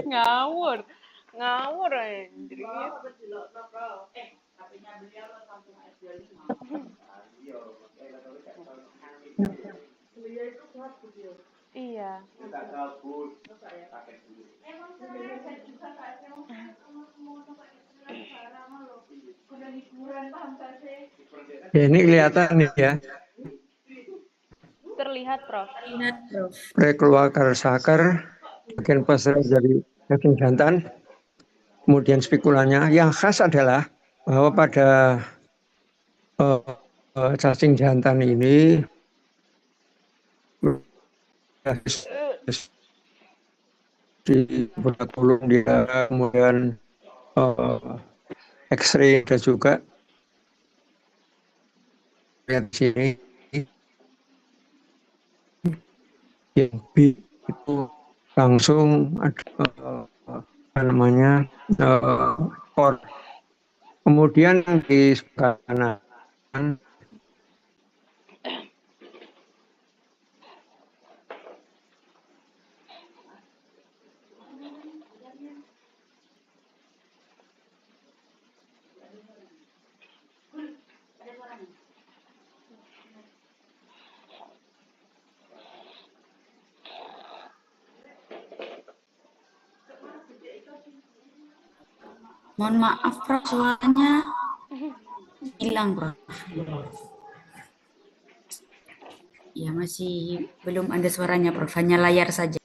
Ngawur. Ngawur anjir. Iya. Ya, ini kelihatan nih ya. Terlihat, Prof. Lihat, Prof. Prekeluarga sakar, bagian pasar dari daging jantan. Kemudian spikulannya yang khas adalah bahwa pada cacing jantan ini di berat tulung dia, kemudian X-ray dan juga lihat sini yang B itu langsung ada apa namanya core. Kemudian di sebelah kanan Mohon maaf, Prof, suaranya hilang, Prof. Ya, masih belum ada suaranya, Prof. Hanya layar saja.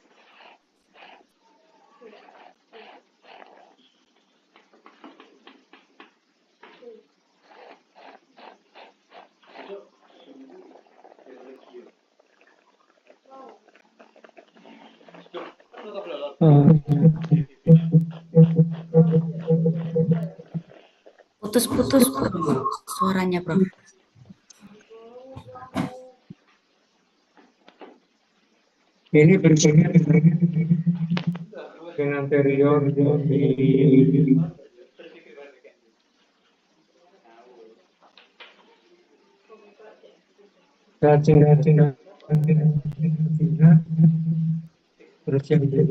Putus-putus, Prof, suaranya, Prof. ini berikutnya dengan anterior di cacing terus yang dia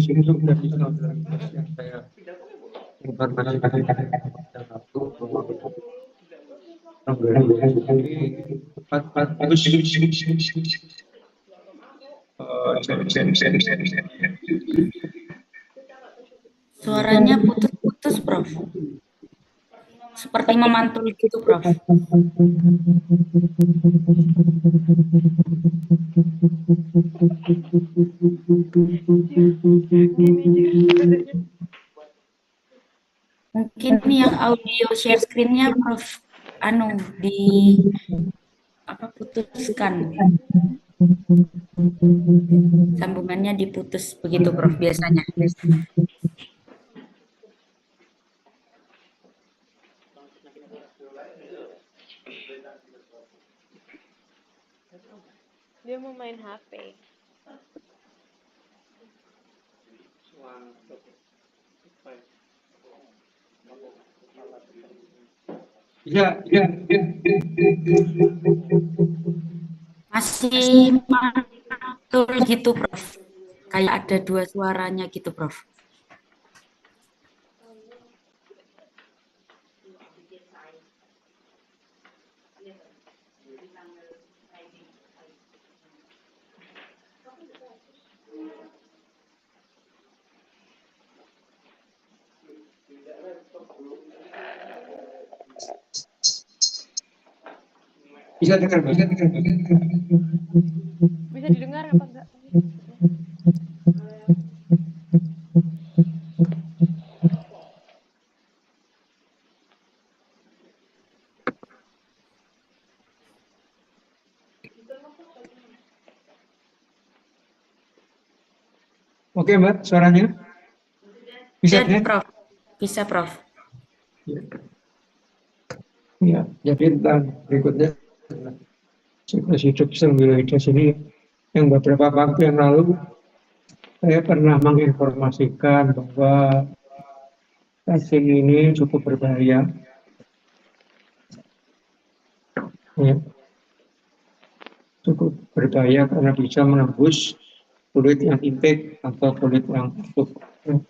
sini tuh udah bisa saya informasi Suaranya putus-putus, Prof. Seperti memantul gitu, Prof. Mungkin yang audio share screen-nya, Prof, putuskan. Sambungannya diputus begitu, Prof, biasanya. Dia mau main HP. ya. Masih mantul gitu, Prof. Kayak ada dua suaranya gitu, Prof. Bisa dengar. Bisa didengar apa enggak? Oke, Mbak, suaranya? Bisa, Ya, Prof. Bisa, Prof. Ya, jadi tentang berikutnya siklus hidup sembiloides ini yang beberapa waktu yang lalu saya pernah menginformasikan bahwa cacing ini cukup berbahaya. Ya, cukup berbahaya karena bisa menembus kulit yang intake atau kulit yang utuh. Ya.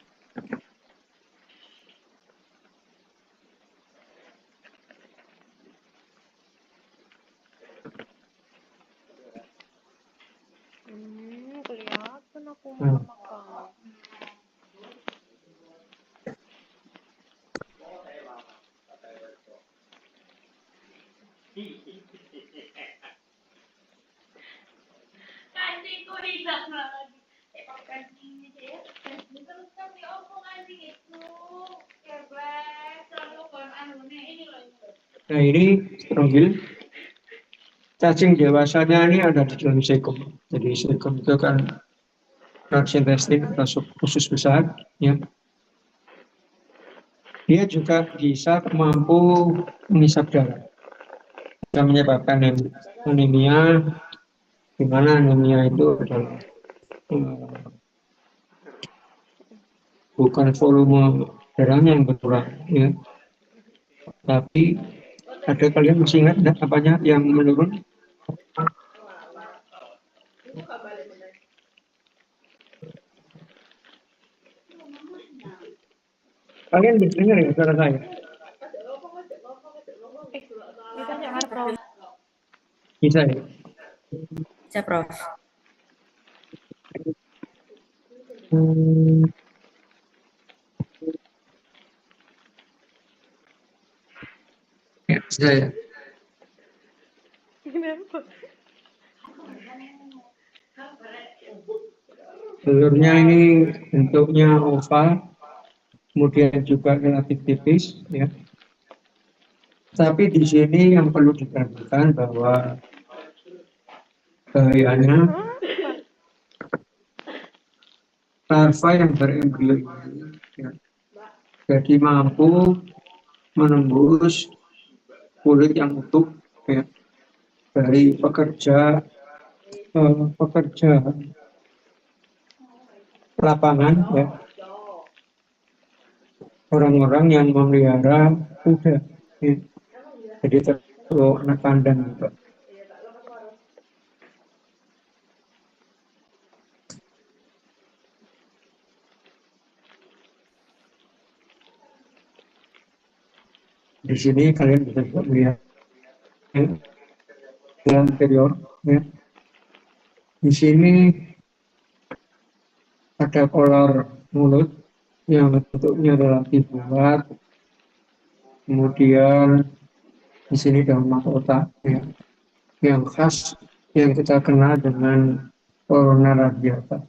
Kelihatan aku Nah, makan. nah ini strongil. Cacing dewasanya ini ada di dalam sekum. Jadi sekum itu kan large intestine atau usus besar. Ya. Dia juga bisa mampu mengisap darah. Yang menyebabkan anemia, di mana anemia itu adalah bukan volume darahnya yang berkurang, ya. Tapi ada kalian masih ingat apanya yang menurun? Kalian bisa dengar ya suara saya? Ditanya kan, Prof. Bisa ya? Bisa, Prof. Hmm, ya, bisa ya. Kenapa? Telurnya ini bentuknya oval, kemudian juga relatif tipis, ya. Tapi di sini yang perlu diperhatikan bahwa bahayanya larva yang berembrio ini, ya, jadi mampu menembus kulit yang utuh, ya, dari pekerja lapangan, ya, orang-orang yang memelihara kuda, ya. Jadi terlalu anak kandang juga. Di sini kalian bisa melihat yang anterior, ya. Di sini ada kolor mulut yang bentuknya relatif bulat, kemudian di sini daun mahkota, ya, yang khas yang kita kenal dengan corona radiata.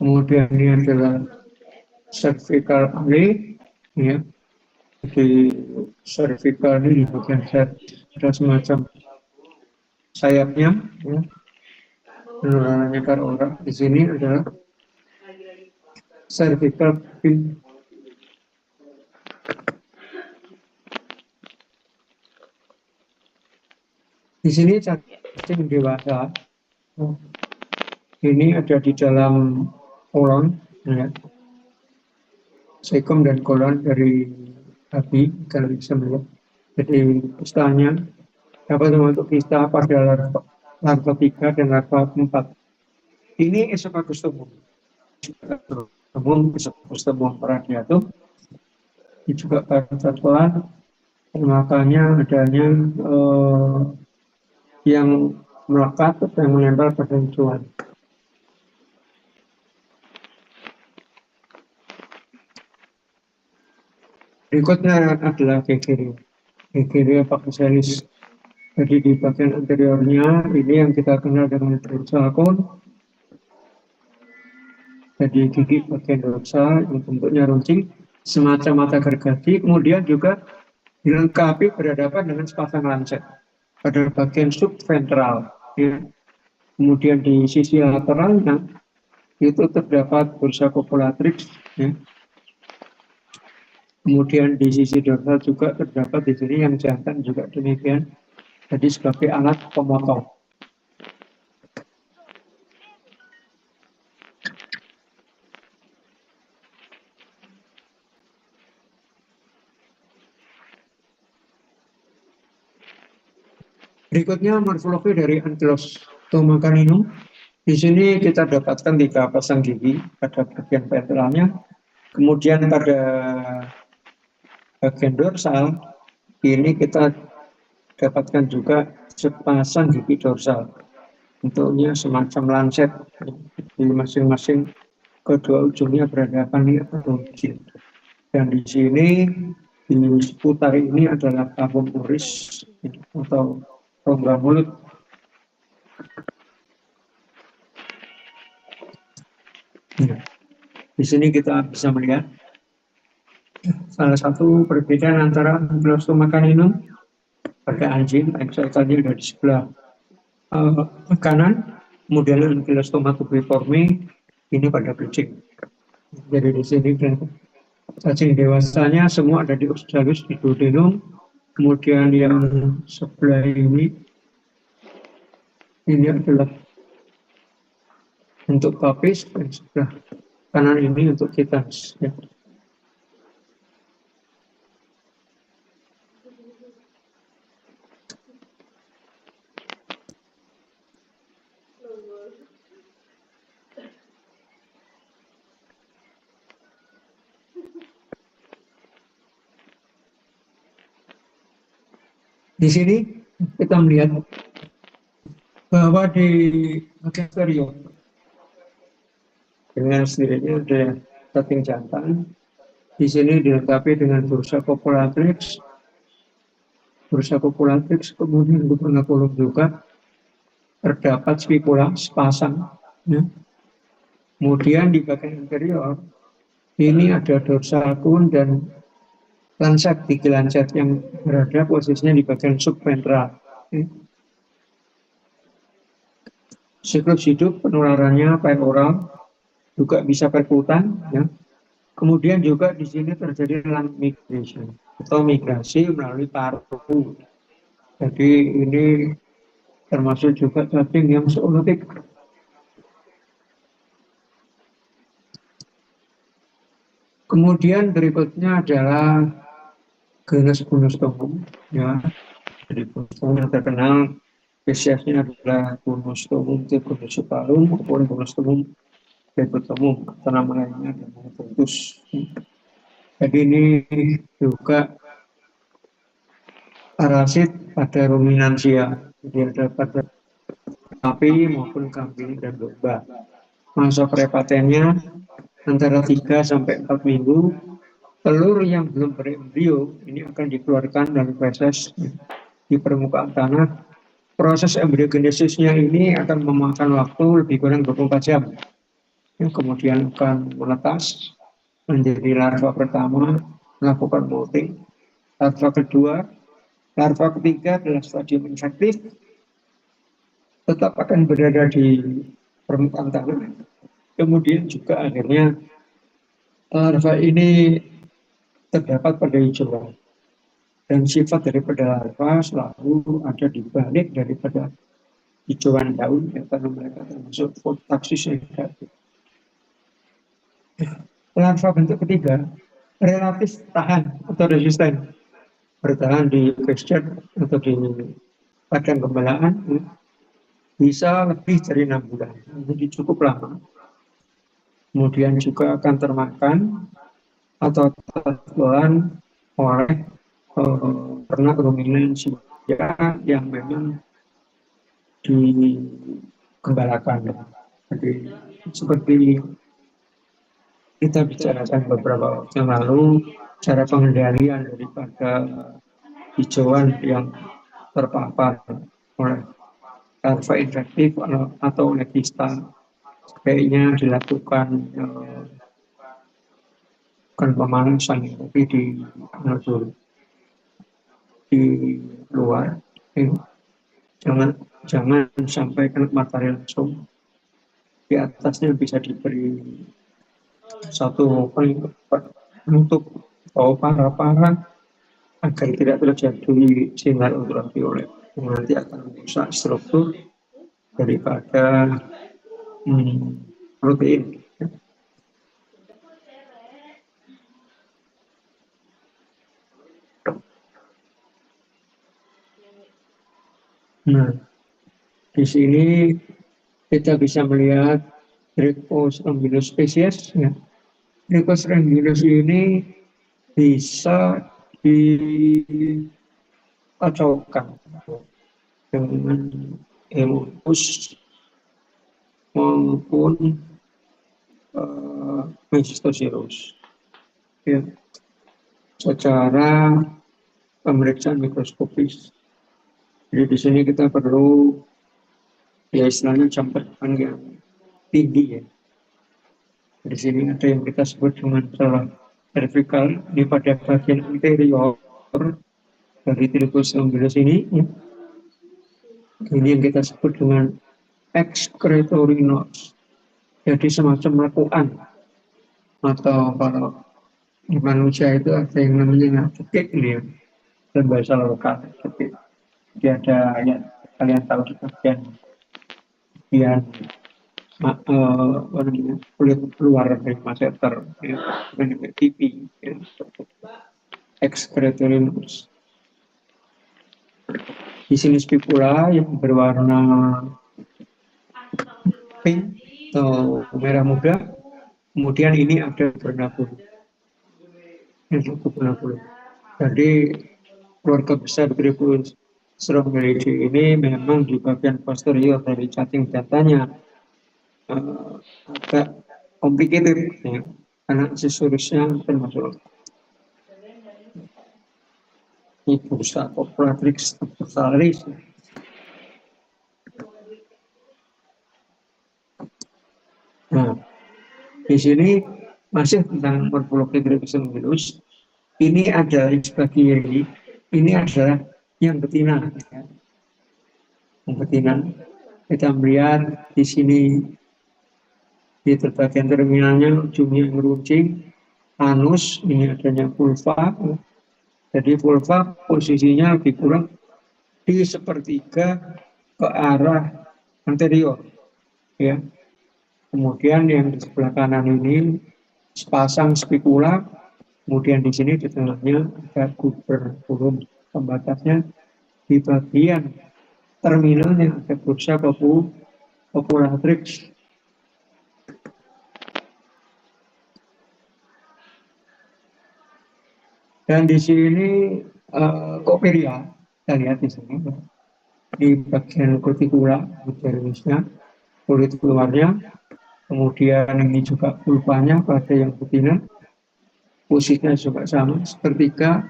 Kemudian ini adalah cervical alley, ya. Di cervical ini di bagian sayap ada semacam sayapnya, ya. Penurunan ke orang. Di sini adalah cervical fin. Di sini cacing dewasa. Ini ada di dalam kolon, ya. Sekum dan kolon dari babi, kalau bisa melihat. Jadi istilahnya dapat membentuk kista pada larva 3 dan larva 4. Ini esophagus tumor. Esophagus tumor radiatum. Ini juga pada makanya adanya yang melekat atau yang menempel pada hidungan. Berikutnya adalah gegeria. Gegeria pachycelis. Jadi di bagian anteriornya ini yang kita kenal dengan dorsal cone. Jadi gigi bagian dorsal yang bentuknya runcing, semacam mata gergaji. Kemudian juga dilengkapi berhadapan dengan sepasang lancet pada bagian subventral, ya. Kemudian di sisi lateralnya itu terdapat bursa copulatrix, ya. Kemudian di sisi dorsal juga terdapat di sini yang jantan juga demikian. Jadi sebagai alat pemotong. Berikutnya morfologi dari Ankylostoma caninum. Di sini kita dapatkan 3 pasang gigi pada bagian ventralnya. Kemudian pada bagian dorsal ini kita dapatkan juga sepasang gigi dorsal. Bentuknya semacam lancet di masing-masing kedua ujungnya berhadapan di rojin. Dan di sini di seputar ini adalah tabung uris atau rongga mulut. Nah, di sini kita bisa melihat salah satu perbedaan antara Ankylostoma caninum pada anjing, saya tadi ada di sebelah kanan, kemudian Ankylostoma tubriforme ini pada kucing. Jadi di sini cacing dewasanya semua ada di Oxalis di duodenum, kemudian yang sebelah ini adalah untuk papis, dan sebelah kanan ini untuk kitas. Ya. Di sini kita melihat bahwa di bagian inferior dengan sendirinya ada cacing jantan. Di sini dilengkapi dengan bursa copulatrix, kemudian di tengah kolom juga terdapat spicula sepasang. Ya. Kemudian di bagian inferior ini ada dorsal kun dan lancet, gigi lancet yang berada posisinya di bagian subventral. Ya. Siklus hidup penularannya peroral, juga bisa perkutan. Ya. Kemudian juga di sini terjadi lung migration atau migrasi melalui paru. Jadi ini termasuk juga cacing yang zoonotik. Kemudian berikutnya adalah genus Bunostomum. Ya, jadi Bunostomum yang terkenal spesiesnya adalah Bunostomum tiburocephalum maupun Bunostomum Phlebotomum atau nama lainnya adalah Bentus. Jadi ini juga parasit pada ruminansia, jadi ada pada sapi maupun kambing dan domba. Masa prepatennya antara 3 sampai 4 minggu. Telur yang belum berembrio ini akan dikeluarkan dari feses di permukaan tanah. Proses embriogenesisnya ini akan memakan waktu lebih kurang 24 jam. Kemudian akan menetas menjadi larva pertama, melakukan molting. Larva kedua, larva ketiga adalah stadium infektif, tetap akan berada di permukaan tanah. Kemudian juga akhirnya larva ini terdapat pada hijauan. Dan sifat daripada larva selalu ada di balik daripada hijauan daun, ya, karena mereka termasuk fototaksis negatif. Larva bentuk ketiga relatif tahan atau resisten, bertahan di gesture atau di padang gembalaan, ya, bisa lebih dari 6 bulan, jadi cukup lama. Kemudian juga akan termakan atau tertelan oleh ternak ruminansia yang memang digembalakan. Jadi seperti kita bicarakan beberapa waktu yang lalu, cara pengendalian daripada hijauan yang terpapar oleh larva infektif atau oleh kista sebaiknya dilakukan bukan pemanasan, tapi di luar. Jangan sampai kena matahari langsung. Di atasnya bisa diberi satu penutup atau para agar tidak terjadi sinar ultraviolet yang nanti akan merusak struktur daripada protein. Nah, di sini kita bisa melihat Drepanosphaerogyrus spesies. Ya. Drepanosphaerogyrus ini bisa dicocokkan dengan Haemophilus maupun Mesosphaerus. Ya. Secara pemeriksaan mikroskopis. Jadi di sini kita perlu ya istilahnya jam terbang yang tinggi ya. Di sini ada yang kita sebut dengan celah cervical ini pada bagian anterior dari Drepanosphaerogyrus ini. Ya. Ini yang kita sebut dengan excretory nodes. Jadi semacam lekuan atau kalau di manusia itu ada yang namanya cekik ya. Dan bahasa lokal cekik. Jadi ada ya kalian tahu di bagian kulit luar dari masseter ya, pipi ya, excretory nodes. Di sini spicula yang berwarna pink atau merah muda, kemudian ini ada berwarna biru. Jadi keluarga besar Drepanosphaerogyrus ini memang di bagian posterior dari cacing jantannya agak complicated ya, karena aksesorisnya termasuk ini bursa Copratrix totalis. Nah, di sini masih tentang morfologi Drepanosphaerogyrus. Ini adalah sebagai ini adalah yang betina. Ya. Yang betina kita melihat di sini di bagian terminalnya ujungnya meruncing, anus ini adanya vulva. Jadi vulva posisinya lebih kurang di sepertiga ke arah anterior, ya. Kemudian yang di sebelah kanan ini sepasang spicula, kemudian di sini di tengahnya ada guberculum pembatasnya, di bagian terminalnya ada bursa Copratrix. Dan di sini Coppelia, kita lihat di sini di bagian cuticula epidermisnya, kulit keluarnya, kemudian ini juga pulpanya pada yang betina, posisinya juga sama, sepertiga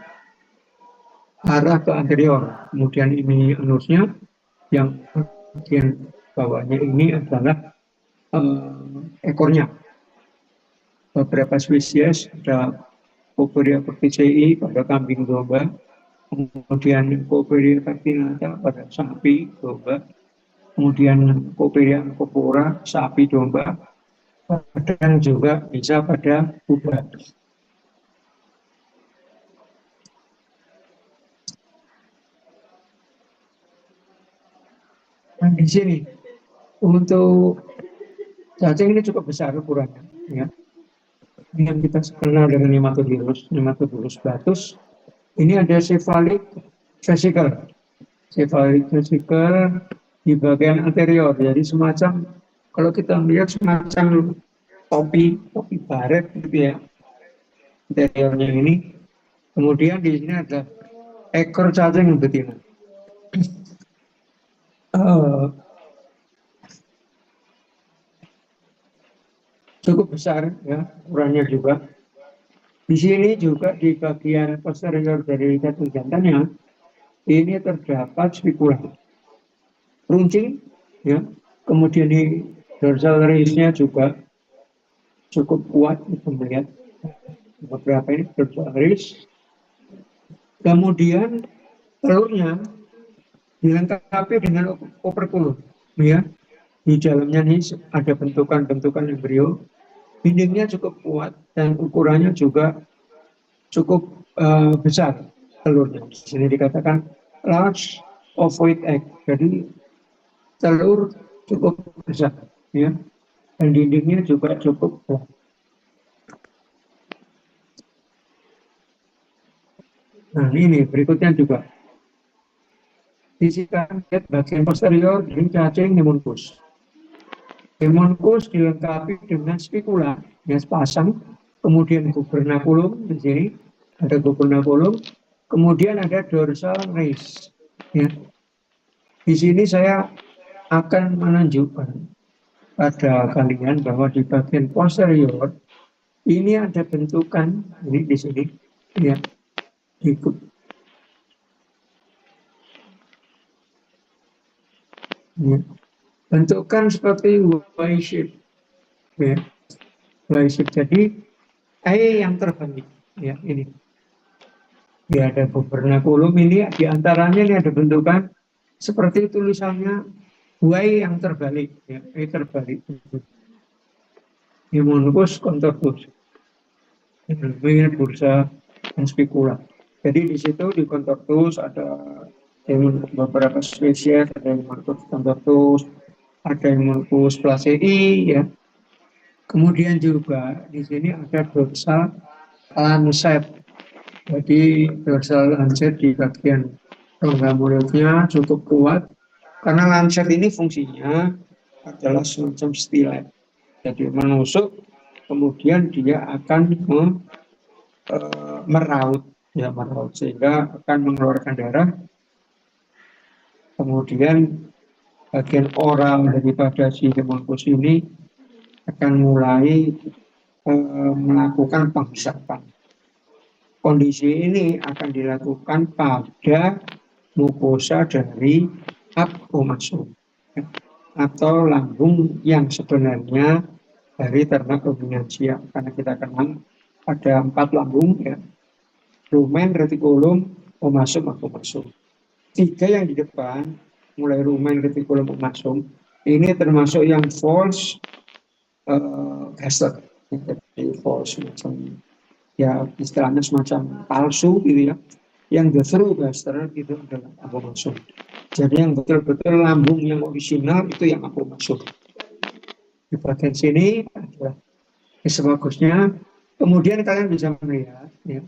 arah ke anterior. Kemudian ini anusnya, yang bagian bawahnya ini adalah ekornya. Beberapa spesies ada Copelia corticei pada kambing domba, kemudian Copelia catinata pada sapi domba, kemudian Copelia corpora sapi domba, dan juga bisa pada kuda. Nah, di sini untuk cacing ini cukup besar ukurannya, ya. Yang kita kenal dengan Nematodurus batus, ini ada cephalic vesicle di bagian anterior, jadi semacam kalau kita melihat semacam topi baret gitu ya anteriornya ini. Kemudian di sini ada ekor cacing yang betina. Cukup besar ya ukurannya juga. Di sini juga di bagian posterior dari cacing jantannya ini terdapat spicula runcing ya. Kemudian di dorsal race-nya juga cukup kuat, kita melihat beberapa ini dorsal race. Kemudian telurnya dilengkapi dengan operculum ya. Di dalamnya ini ada bentukan-bentukan embrio. Dindingnya cukup kuat dan ukurannya juga cukup besar telurnya. Di sini dikatakan large ovoid egg. Jadi telur cukup besar, ya. Dan dindingnya juga cukup besar. Nah ini berikutnya juga. Di sini lihat bagian posterior dari cacing Nemonchus. Nemonchus dilengkapi dengan spikula, ya sepasang. Kemudian gubernaculum di sini ada gubernaculum. Kemudian ada dorsal rays. Ya. Di sini saya akan menunjukkan pada kalian bahwa di bagian posterior ini ada bentukan ini di sini, ya, ikut. Ya. Bentukan seperti Y shape, ya, Y shape. Jadi yang terbalik, ya ini. Ya ada gubernaculum ini diantaranya ini ada bentukan seperti tulisannya Y yang terbalik, ya, Y terbalik. Nemonchus contortus, ini bursa dan spikula. Jadi di situ di contortus ada beberapa spesies, ada Nemonchus contortus, ada Nemonchus placei, ya. Kemudian juga di sini ada dorsal lancet. Jadi dorsal lancet di bagian rongga mulutnya cukup kuat karena lancet ini fungsinya adalah semacam stilet. Jadi menusuk, kemudian dia akan meraut, ya meraut sehingga akan mengeluarkan darah. Kemudian bagian oral daripada si Nemonchus ini akan mulai melakukan penghisapan. Kondisi ini akan dilakukan pada mukosa dari abomasum, ya, atau lambung yang sebenarnya dari ternak ruminansia, karena kita kenal ada 4 lambung, ya, rumen, retikulum, omasum, abomasum. 3 yang di depan, mulai rumen, retikulum, omasum, ini termasuk yang false gaster, jadi false macam, ya istilahnya semacam palsu gitu, ya. Yang the true gaster itu adalah abomasum. Jadi yang betul-betul lambung yang original itu yang abomasum. Di bagian sini adalah sebagusnya. Kemudian kalian bisa melihat, ya,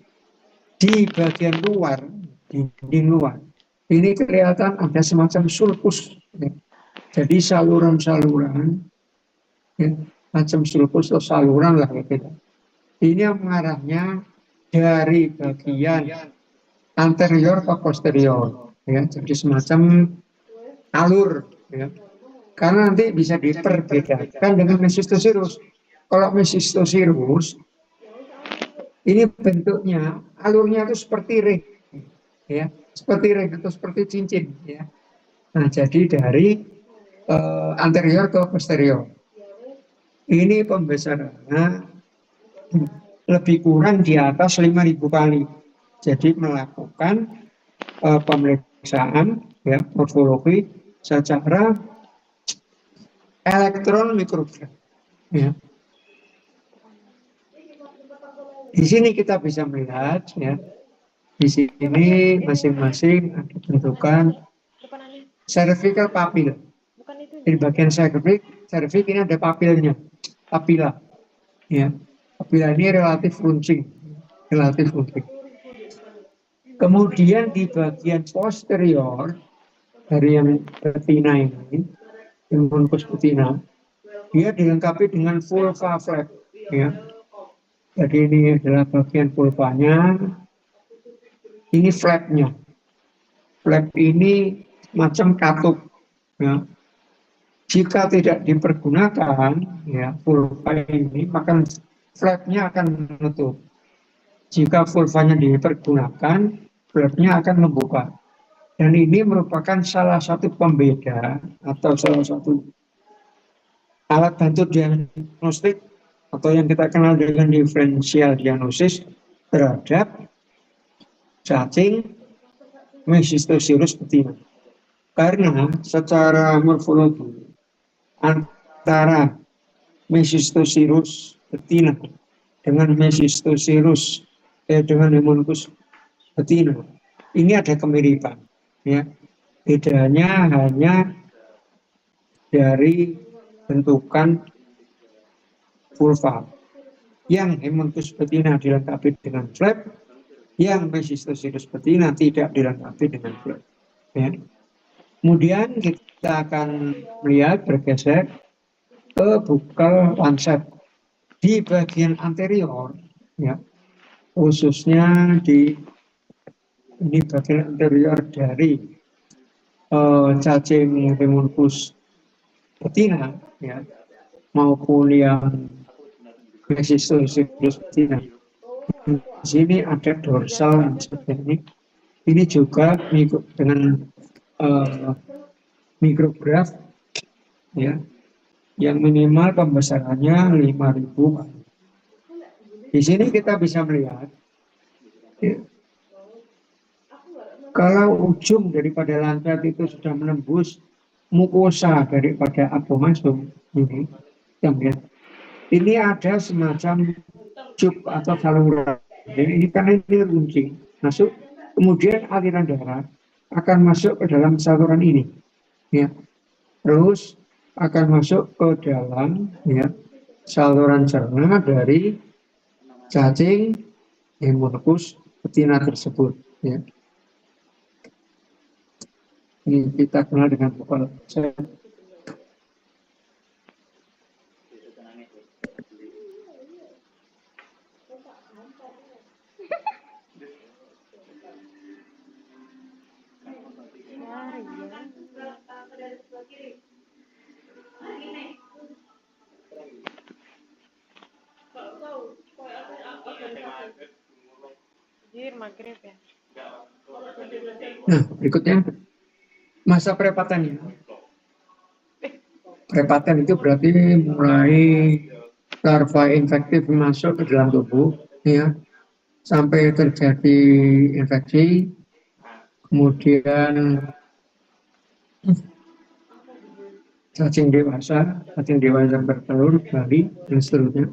di bagian luar, di dinding luar, ini kelihatan ada semacam sulcus, ya. Jadi saluran-saluran, ya, macam sulcus atau saluran lah gitu. Ini yang mengarahnya dari bagian anterior ke posterior, ya, jadi semacam alur, ya. Karena nanti bisa diperbedakan dengan Mesistosirus. Kalau Mesistosirus ini bentuknya, alurnya itu seperti ring, ya, seperti ring atau seperti cincin, ya. Nah, jadi dari anterior ke posterior. Ini pembesarannya lebih kurang di atas 5.000 kali. Jadi melakukan pemeriksaan, ya, morfologi secara elektron mikrogram, ya. Di sini kita bisa melihat, ya, di sini masing-masing ada bentukan cervical papil. Di bagian cervix ini ada papilnya, papila, ya. Papila ini relatif runcing. Kemudian di bagian posterior dari yang betina ini, Nemonchus betina, dia dilengkapi dengan vulva flap, ya. Jadi ini adalah bagian vulvanya, ini flapnya. Flap ini macam katup, ya. Jika tidak dipergunakan, ya, vulva ini, maka flapnya akan menutup. Jika vulvanya dipergunakan, flapnya akan membuka. Dan ini merupakan salah satu pembeda atau salah satu alat bantu diagnostik atau yang kita kenal dengan diferensial diagnosis terhadap cacing Mesistosirus betina. Karena secara morfologi antara Mesistosirus betina dengan Mesistosirus dengan hemonkus betina. Ini ada kemiripan, ya. Bedanya hanya dari bentukan vulva. Yang hemonkus betina dilengkapi dengan flap, yang Mesis-Tosirus betina tidak dilengkapi dengan flap. Ya. Kemudian kita akan melihat bergeser ke buccal lancet di bagian anterior, ya, khususnya di ini bagian anterior dari cacing hemonkus betina, ya, maupun yang Mesis-Tosirus betina. Di sini ada dorsal seperti ini. Ini juga dengan mikrograf, ya, yang minimal pembesarannya 5.000. Di sini kita bisa melihat, ya, kalau ujung daripada lancet itu sudah menembus mukosa daripada abomasum ini, kita melihat ini ada semacam cup atau saluran. Dan ini karena ini runcing masuk, kemudian aliran darah akan masuk ke dalam saluran ini, ya. Terus akan masuk ke dalam, ya, saluran cerna dari cacing hemonkus betina tersebut, ya. Ini kita kenal dengan buccal lancet. Maghrib ya. Nah, berikutnya masa prepaten. Prepaten itu berarti mulai larva infektif masuk ke dalam tubuh, ya, sampai terjadi infeksi, kemudian cacing dewasa bertelur kembali, dan seterusnya.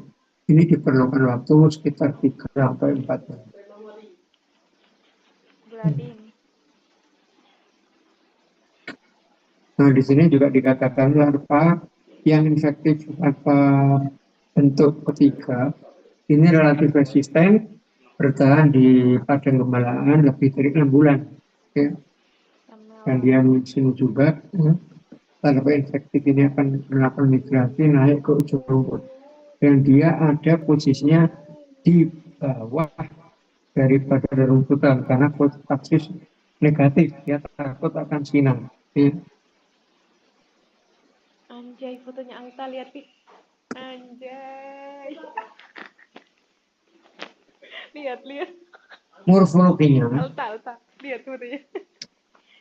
Ini diperlukan waktu sekitar 3-4 bulan. Berarti Nah, di sini juga dikatakan larva yang infektif larva bentuk ketiga ini relatif resisten, bertahan di padang gembalaan lebih dari 6 bulan. Ya. Dan dia di sini juga, ya, larva infektif ini akan melakukan migrasi naik ke ujung rumput. Dan dia ada posisinya di bawah daripada rumputan karena fototaksis negatif, dia takut akan sinar. Ya. anjay, fotonya Alta, lihat Pi. Anjay. Lihat. Morfologinya, Alta. Lihat fotonya.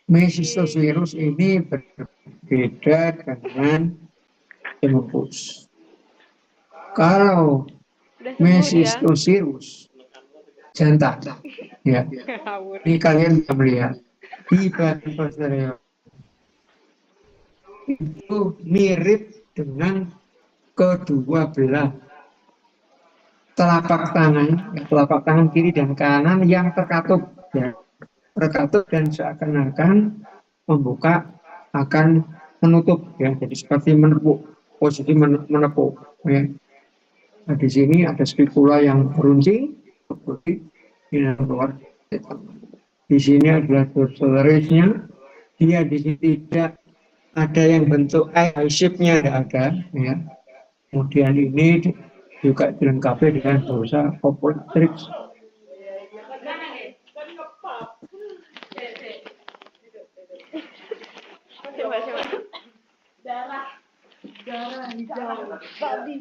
Mesis-Tosirus ini berbeda dengan hemonkus. Kalau Udah sembuh dia. Mesis-Tosirus jantan, ya, Ngawur. ini kalian bisa melihat di bagian posterior itu mirip dengan kedua belah telapak tangan kiri dan kanan yang terkatup, ya, terkatup dan seakan-akan membuka akan menutup, ya, jadi seperti menepuk, posisi menepuk, ya. Nah, di sini ada spikula yang beruncing seperti ini keluar. Di sini adalah dorsolarisnya, dia di sini tidak ada yang bentuk eye shape-nya, tidak ada, ya. Kemudian ini juga dilengkapi dengan dorsa opulatrix. Coba. Darah babi.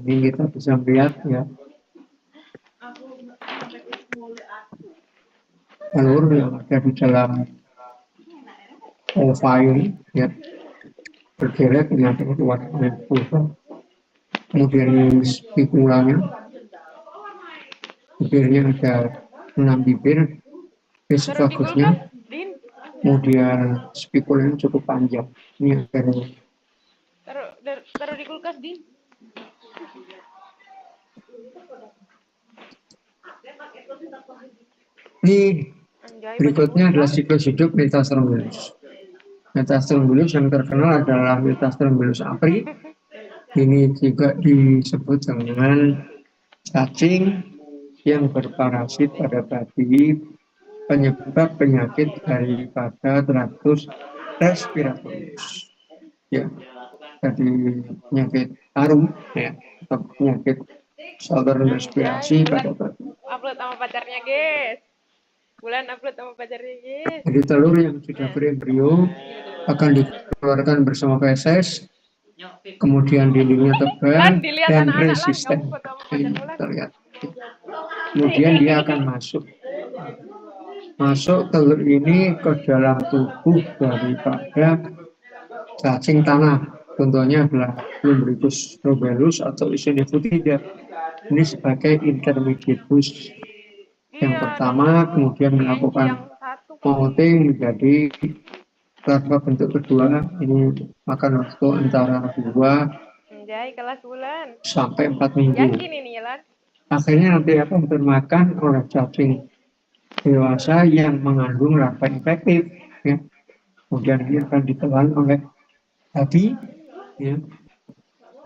Ini kita bisa melihat, ya, telur yang ada di dalam ova ini, ya, bergerak dengan warna pulsa. Kemudian spikulanya, bibirnya ada 6 bibir, esofagusnya, kemudian spikulanya cukup panjang. Ini ada Taruh di kulkas, Din. Ini Anjay, berikutnya banyak adalah banget. siklus hidup Metastrombolus. Metastrombolus yang terkenal adalah Metastrombolus apri. Ini juga disebut dengan cacing yang berparasit pada babi, penyebab penyakit daripada traktus respiratorius. Ya, jadi penyakit paru, ya, atau penyakit saluran respirasi Anjay, pada Bulan babi. upload sama pacarnya, guys. Bulan upload sama pacarnya, guys. Jadi telur yang sudah berembrio akan dikeluarkan bersama feses, kemudian dindingnya tebal Lan, dilihat dan anak-anak Lan, kamu resisten. foto sama Ini pacarmu Lan. kita lihat. Kemudian dia akan masuk telur ini ke dalam tubuh daripada cacing tanah. Contohnya adalah Lumbricus robelus atau Isenefutida. Ini sebagai intermediate host. Yang Iya, pertama kemudian yang melakukan satu. molting menjadi larva bentuk kedua. Ini makan waktu antara 2 Anjay, kelas Bulan. sampai 4 minggu. Yakin ini, Lan? Akhirnya nanti akan termakan oleh cacing dewasa yang mengandung larva infektif. Ya. Kemudian dia akan ditelan oleh babi. Ya.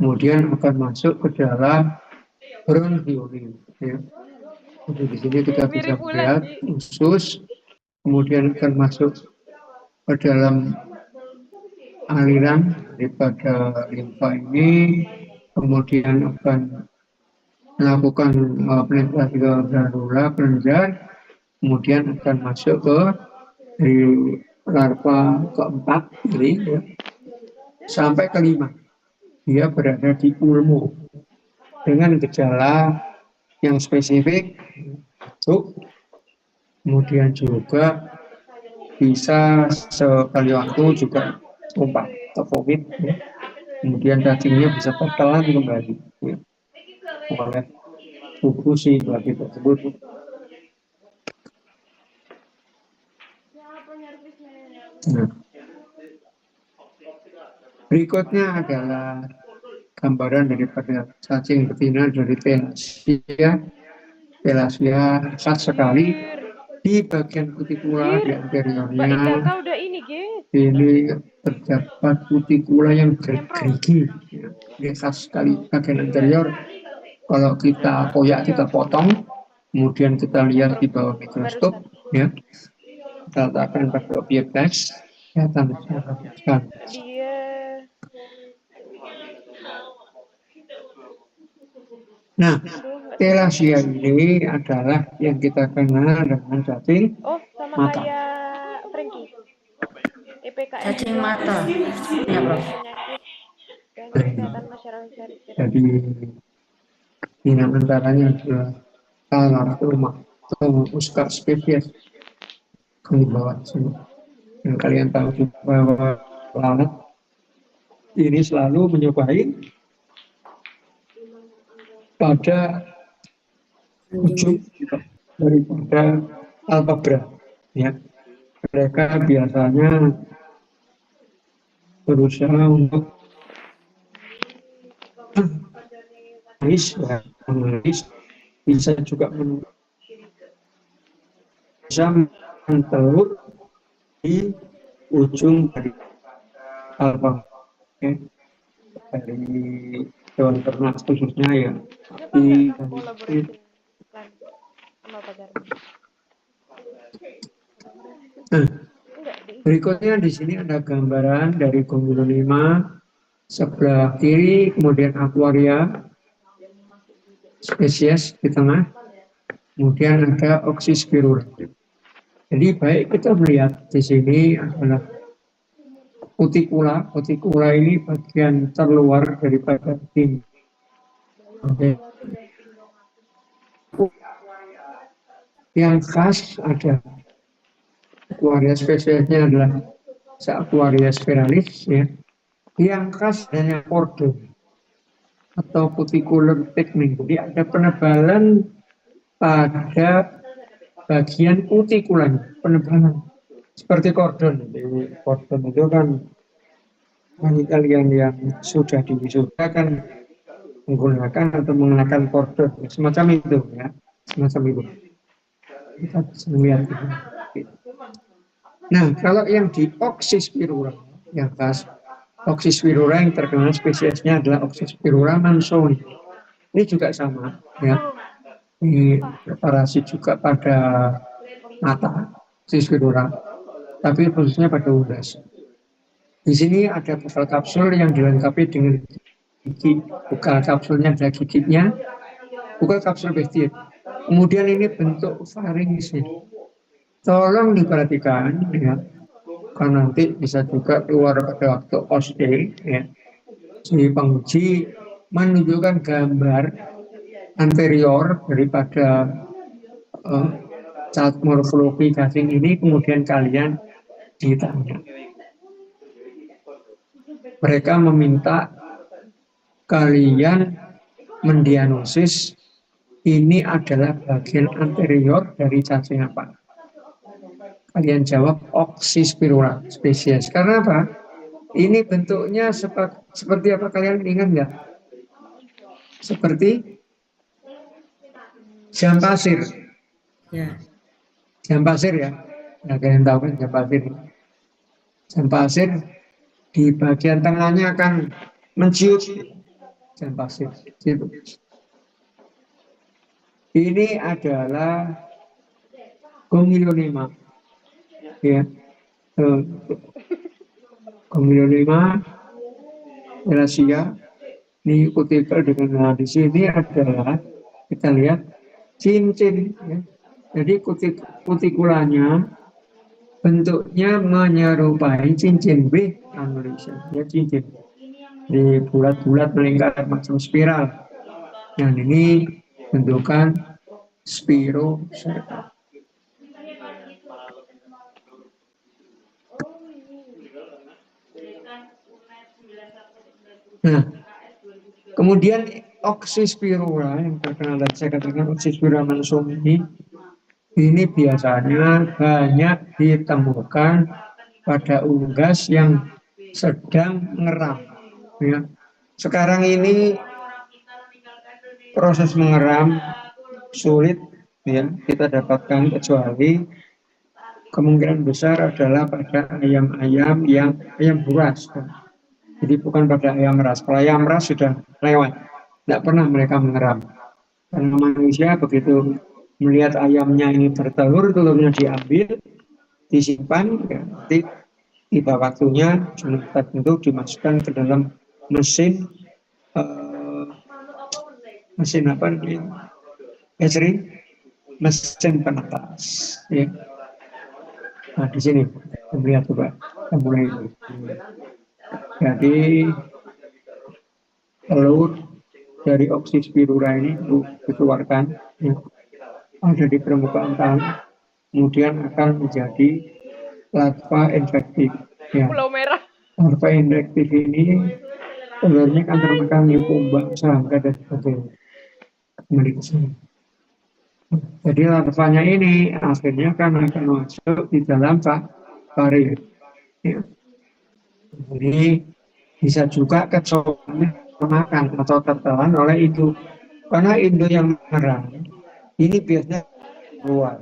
Kemudian akan masuk ke dalam bronchioli. Ya. Jadi di sini kita bisa Mirip Bulan, melihat Ji. usus, kemudian akan masuk ke dalam aliran daripada limfa ini, kemudian akan melakukan penetrasi ke granula kelenjar, kemudian akan masuk ke di larva keempat ini, ya, sampai kelima. Dia berada di ulmu dengan gejala yang spesifik, batuk, kemudian juga bisa sekali waktu juga tumpah atau vomit, ya. Kemudian cacingnya bisa tertelan kembali, ya, oleh tubuh si babi tersebut. Nah, berikutnya adalah gambaran daripada cacing betina dari Thelasia. Thelasia khas sekali di bagian kutikula di Mbak anteriornya. Idaka udah ini, guys. Ini terdapat kutikula yang bergerigi. Ya. Ini khas sekali bagian anterior. Kalau kita koyak, kita potong, kemudian kita lihat di bawah mikroskop, ya, kita letakkan pada objek tes, kelihatan sekali. Dia Nah, Thelasia ini adalah yang kita kenal dengan cacing sama mata. kayak Frankie. EPKM Cacing juga. mata. Ya, Prof. Penyakit dan kesehatan masyarakat. Jadi ini antaranya adalah Thalassemia atau Musca spesies di bawah sini. Yang kalian tahu bahwa lalat ini selalu menyukai pada ujung daripada alpabra, ya. Mereka biasanya berusaha untuk menulis, bisa juga bisa mentelur di ujung dari alpabra, ya. Dari hewan ternak khususnya, ya. Kenapa nggak kamu kolaborasi sama pacarmu? Nah, berikutnya di sini ada gambaran dari Gongulonema sebelah kiri, kemudian Aquaria spesies di tengah, kemudian ada Oxyspirura. Jadi baik kita melihat di sini adalah kutikula. Kutikula ini bagian terluar daripada tim. Yang khas ada Aquaria spesiesnya adalah Aquaria spiralis, ya. Yang khas hanya kordon atau cuticular thickening. Jadi ada penebalan pada bagian kutikulanya, penebalan seperti kordon. Jadi kordon itu kan bagi kalian yang sudah diwisuda kan menggunakan atau mengenakan kordon semacam itu ya, semacam itu kita bisa melihat itu. Nah, kalau yang di Oxyspirura yang khas, Oxyspirura yang terkenal spesiesnya adalah Oxyspirura mansoni. Ini juga sama ya, ini parasit juga pada mata Oxyspirura, tapi khususnya pada unggas. Di sini ada bukal kapsul yang dilengkapi dengan gigi. Bukal kapsulnya ada giginya, bukal kapsul bestit. Kemudian ini bentuk farinx. Tolong diperhatikan ya, karena nanti bisa juga keluar pada waktu OSDE ya. Si penguji menunjukkan gambar anterior daripada chart morfologi gasing ini, kemudian kalian ditanya. Mereka meminta kalian mendiagnosis ini adalah bagian anterior dari cacing apa. Kalian jawab Oxyspirura spesies. Karena apa? Ini bentuknya seperti apa, kalian ingat nggak? Seperti jam pasir. Ya. Jam pasir ya. Nah, kalian tahu kan jam pasir. Jam pasir di bagian tengahnya akan menciut jam pasir. Gitu. Ini adalah Gongilonema. Ya. Gongilonema Eurasia. Ini kutikel dengan di sini adalah kita lihat cincin. Ya. Jadi kutikulanya bentuknya menyerupai cincin B Malaysia. Ya, cincin di bulat-bulat melingkar macam spiral. Yang ini bentukan Spirocerca. Nah, kemudian Oxyspirura yang terkenal dan saya katakan Oxyspirura mansoni ini biasanya banyak ditemukan pada unggas yang sedang mengeram. Ya. Sekarang ini proses mengeram sulit ya kita dapatkan, kecuali kemungkinan besar adalah pada ayam-ayam yang ayam buras. Jadi bukan pada ayam ras. Kalau ayam ras sudah lewat, tidak pernah mereka mengeram. Karena manusia begitu melihat ayamnya ini bertelur, telurnya diambil, disimpan, ya, nanti tiba waktunya tentu dimasukkan ke dalam mesin mesin apa ini? Mesin penetas. Ya. Nah di sini melihat coba mulai ini. Jadi telur dari Oxyspirura ini dikeluarkan ya, ada di permukaan tanah, kemudian akan menjadi larva infektif. Ya. Larva infektif ini telurnya kan termakan nyukumbang, serangga dan sebagainya. Kembali ke sini. Jadi larvanya ini akhirnya kan akan masuk di dalam pari. Ya. Jadi bisa juga kecoaknya termakan atau tertelan oleh induk. Karena induk yang merang ini biasanya keluar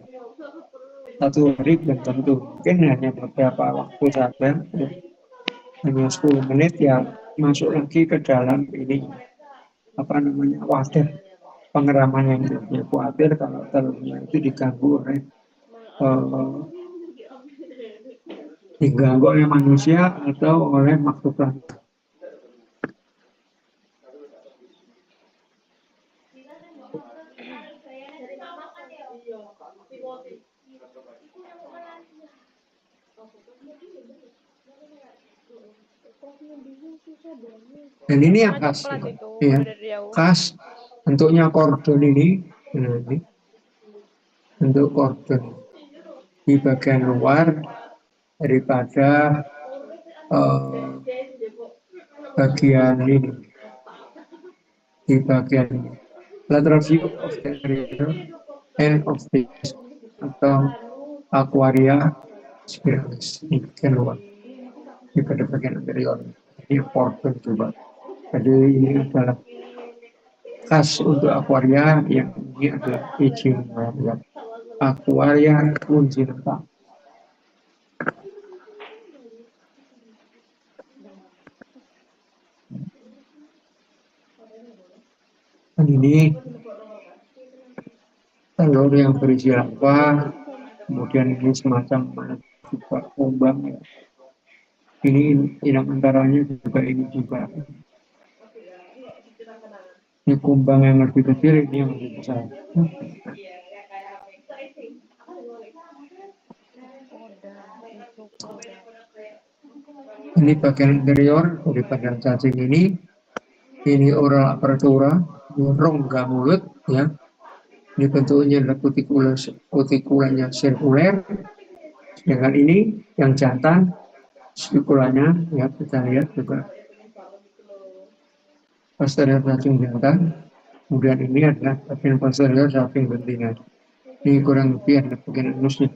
satu hari belum tentu, mungkin hanya beberapa waktu saja, hanya 10 menit ya masuk lagi ke dalam ini apa namanya wadah pengeraman yang dia khawatir kalau telurnya itu diganggu oleh manusia atau oleh makhluk lain. Dan ini yang khas, ya, khas bentuknya kordon ini, bentuk kordon di bagian luar daripada bagian ini, di bagian lateral view of the area and of this atau aquaria spiralis di bagian luar, di pada bagian anterior. Ini kordon coba. Jadi ini adalah khas untuk akuaria, yang ini adalah Ejinga, ya. Aquaria Lungirta. Dan ini telur yang berisi lava, kemudian ini semacam juga kumbang, ya. Ini inang antaranya juga ini juga. Ini kumbang yang lebih kecil, ini yang lebih besar. Ini bagian interior daripada cacing ini. Ini oral apertura, rongga mulut, ya. Ini bentuknya adalah kutikulanya sirkuler. Sedangkan ini yang jantan, spikulanya, ya, kita lihat juga posterior cacing jantan. Kemudian ini adalah bagian posterior cacing betina. Ini kurang lebih adalah bagian anusnya.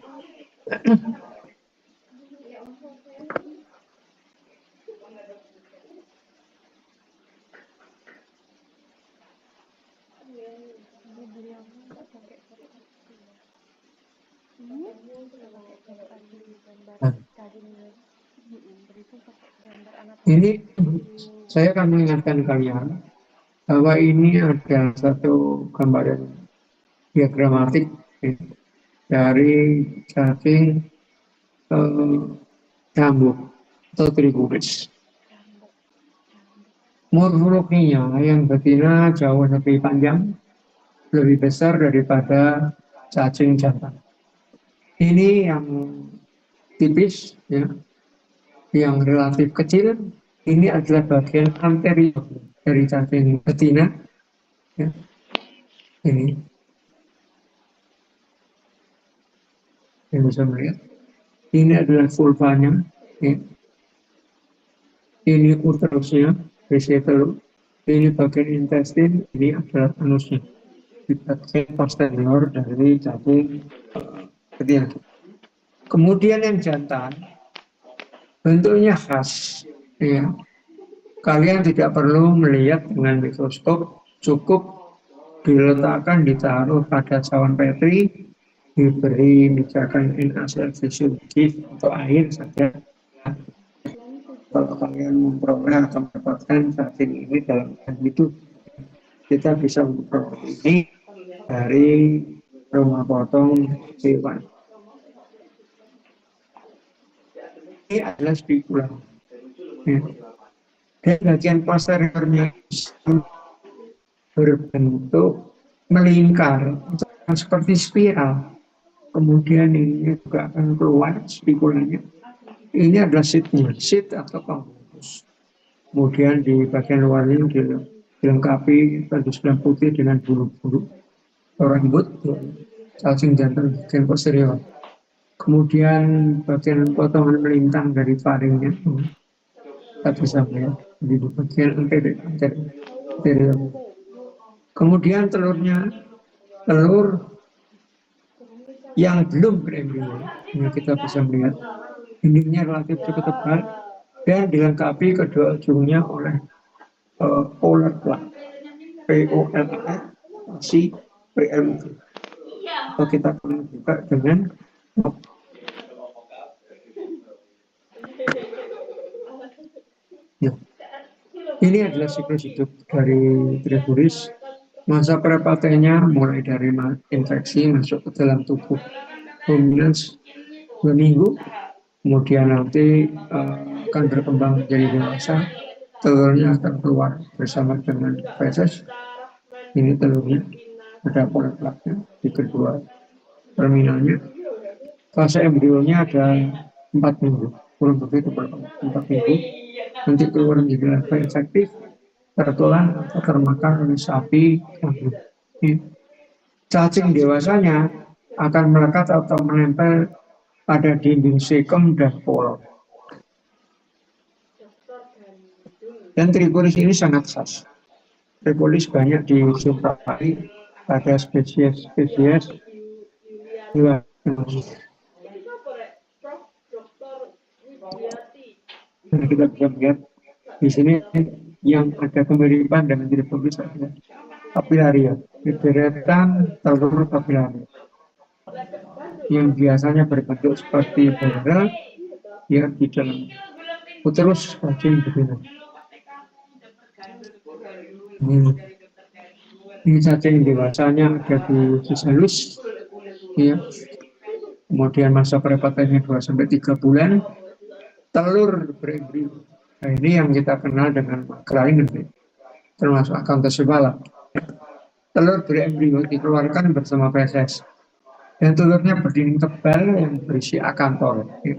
Nah, ini saya akan mengingatkan kalian bahwa ini adalah satu gambaran diagramatik, ya, dari cacing cambuk atau trigonis. Morfologinya yang betina jauh lebih panjang, lebih besar daripada cacing jantan. Ini yang tipis, ya, yang relatif kecil. Ini adalah bagian anterior dari cacing betina, ya. Ini yang bisa melihat. Ini adalah vulvanya, ya. Ini uterusnya, berisi telur. Ini bagian intestin, ini adalah anusnya. Di bagian posterior dari cacing betina. Kemudian yang jantan, bentuknya khas, ya. Kalian tidak perlu melihat dengan mikroskop, cukup diletakkan, ditaruh pada cawan Petri, diberi misalkan NaCl fisiologis atau air saja. Kalau kalian memperoleh atau mendapatkan cacing ini dalam hidup, kita bisa memperoleh ini dari rumah potong hewan. Ini adalah spikula. Ya. Dan bagian posteriornya berbentuk melingkar seperti spiral. Kemudian ini juga akan keluar spikulanya. Ini adalah seatnya, seat atau pembungkus. Kemudian di bagian luarnya dilengkapi tandus putih dengan bulu-bulu rambut, cacing jantan bagian posterior. Kemudian bagian potongan melintang dari faringnya, kita bisa melihat di bagian anterior. Kemudian telur yang belum berembrio, ini kita bisa melihat dindingnya relatif cukup tebal dan dilengkapi kedua ujungnya oleh polar plug, POLAR, si PLUV. Atau kita pernah buka dengan ya. Ini adalah siklus hidup dari Trigonis. Masa prepatenya mulai dari infeksi masuk ke dalam tubuh ruminans 2 minggu, kemudian nanti akan berkembang menjadi dewasa, telurnya akan keluar bersama dengan feses. Ini telurnya, ada pola plaknya di kedua terminalnya. Fase embrionya ada 4 minggu, kurang lebih 4 minggu. Nanti keluar menjadi larva infektif, tertular atau termakan oleh sapi. Cacing dewasanya akan melekat atau menempel pada dinding sekum dan pol. Dan Trigonis ini sangat khas. Trigonis banyak dijumpai pada spesies hewan. Dan kita bisa lihat di sini yang ada kemiripan dengan Trigonis adalah papilaria, di deretan telur papilaria yang biasanya berbentuk seperti barrel ya di dalam uterus cacing betina. Ini cacing dewasanya ada di usus halus, ya. Kemudian masa perepatannya 2-3 bulan, telur berembrio. Nah, ini yang kita kenal dengan makrain, termasuk akanthus sebala. Telur berembrio dikeluarkan bersama feses. Dan telurnya berdinding tebal yang berisi akantor. Ya.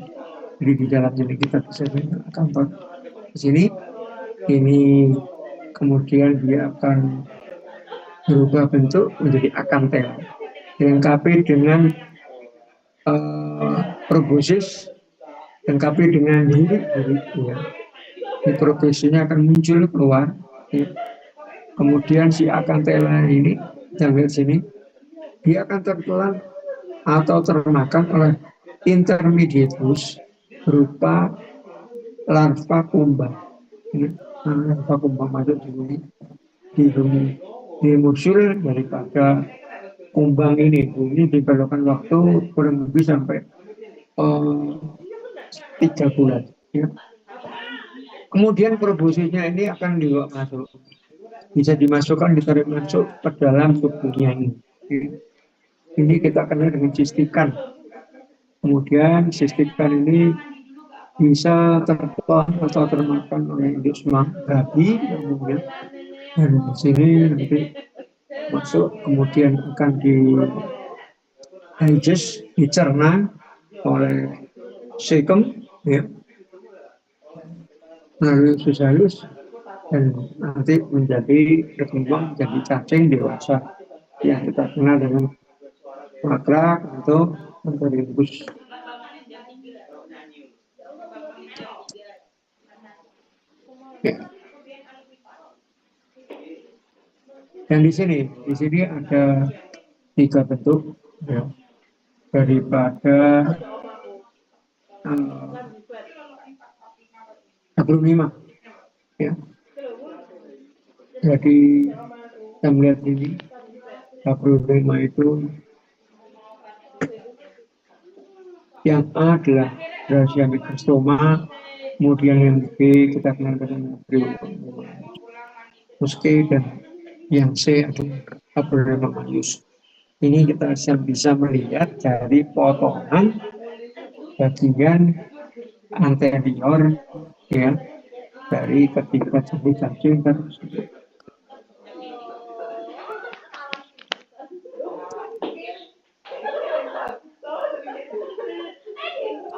Jadi di dalamnya ini kita bisa lihat akantor. Di sini, ini kemudian dia akan berubah bentuk menjadi akantel. Dilengkapi dengan proboscis, dilengkapi dengan duri, ya. Proboscisnya akan muncul keluar. Ya. Kemudian si akantela ini, kita lihat sini, dia akan tertelan atau termakan oleh intermediatus berupa larva kumbang. Larva kumbang masuk di bumi, di muncul daripada kumbang ini diperlukan waktu kurang lebih sampai 3 bulan. Ya. Kemudian proboscisnya ini akan dibawa masuk, bisa dimasukkan, ditarik masuk ke dalam tubuhnya ini. Ini kita kenal dengan sistikan. Kemudian sistikan ini bisa tertelan atau termakan oleh induk semang babi, kemudian dan di sini nanti masuk, kemudian akan dicerna oleh cecum, ya, melalui usus halus, dan nanti berkembang menjadi cacing dewasa yang kita kenal dengan makrak atau Anthorhynchus. Ya. Dan di sini ada 3 bentuk, ya, daripada aglonema, ya. Jadi kita melihat ini aglonema itu yang A adalah Rhasiamicrostoma, kemudian yang B kita kenal dengan Muscae, dan yang C adalah Aglonema majus. Ini kita bisa melihat dari potongan bagian anterior, ya, dari ketiga jenis cacing tersebut.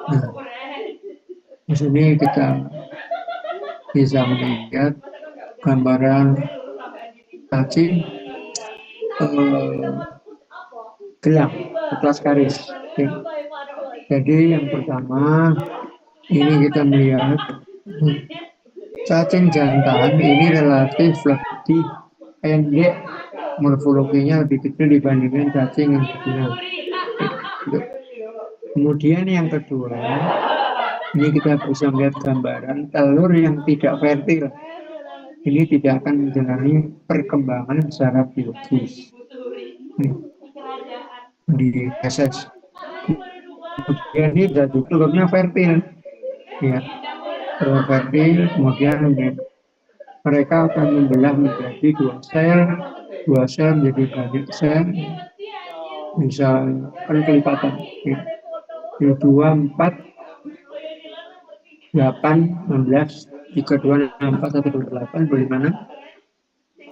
Nah, di sini kita bisa melihat gambaran cacing gelang atlas garis. Ya. Jadi yang pertama ini kita melihat cacing jantan ini relatif lebih pendek, morfologinya lebih kecil dibandingkan cacing yang betina. Kemudian yang kedua, ini kita bisa melihat gambaran telur yang tidak fertil. Ini tidak akan menjalani perkembangan secara biologis di feses. Kemudian ini jadi telurnya fertil, ya, telur fertil. Kemudian mereka akan membelah menjadi 2 sel menjadi banyak sel, bisa kan kelipatan, ya. 2, 4, 8, 16, 32, 64, 128, 25,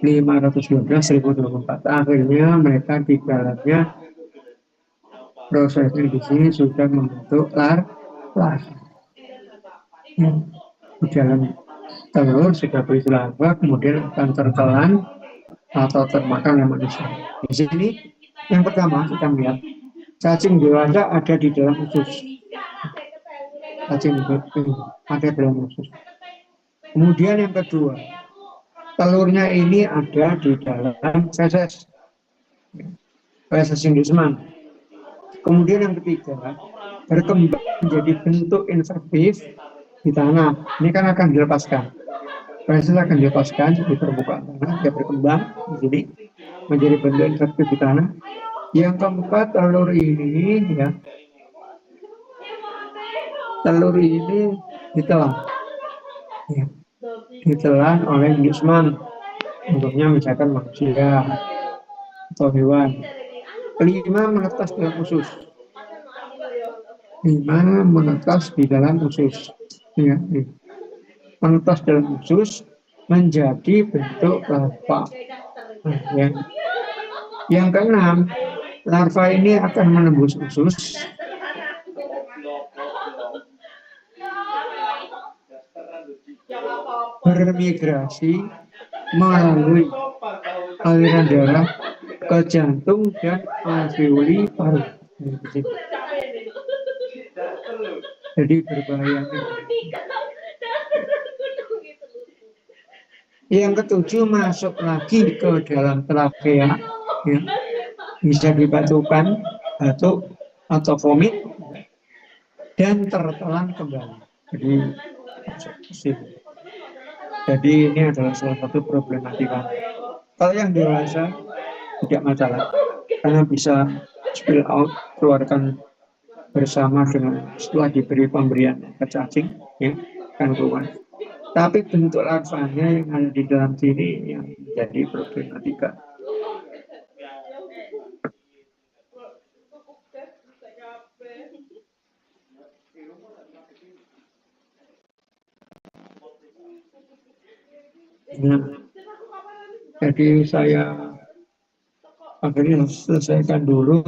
512, 1024. Akhirnya mereka di dalamnya prosesnya di sini sudah membentuk larva. Di dalam telur sudah berisi larva, kemudian akan tertelan atau termakan oleh manusia. Di sini yang pertama kita melihat cacing dewasa ada di dalam usus. Cacing ada dalam usus. Kemudian yang kedua, telurnya ini ada di dalam feses induk semang. Kemudian yang ketiga, berkembang menjadi bentuk invertif di tanah. Ini kan akan dilepaskan. Feses akan dilepaskan di permukaan tanah, dia berkembang di sini. menjadi bentuk infektif di tanah. Yang keempat, telur ini ya, telur ini ditelan, ya, ditelan oleh Yusman, untuknya misalkan manusia atau hewan. Kelima, menetas dalam usus. 5, menetas di dalam usus. Ya, ya. Menetas dalam usus menjadi bentuk larva. Nah, ya. Yang keenam, larva ini akan menembus usus bermigrasi melalui aliran darah ke jantung dan alveoli paru. Jadi berbahaya. Yang ketujuh, masuk lagi ke dalam trakea, ya. Bisa dibatukan, batuk atau vomit, dan tertelan kembali. Jadi ini adalah salah satu problematika. Kalau yang dewasa tidak masalah, karena bisa spill out, keluarkan bersama dengan setelah diberi pemberian ke cacing, ya, kan keluar. Tapi bentuk larvanya yang ada di dalam sini yang menjadi problematika. Nah, jadi saya akhirnya selesaikan dulu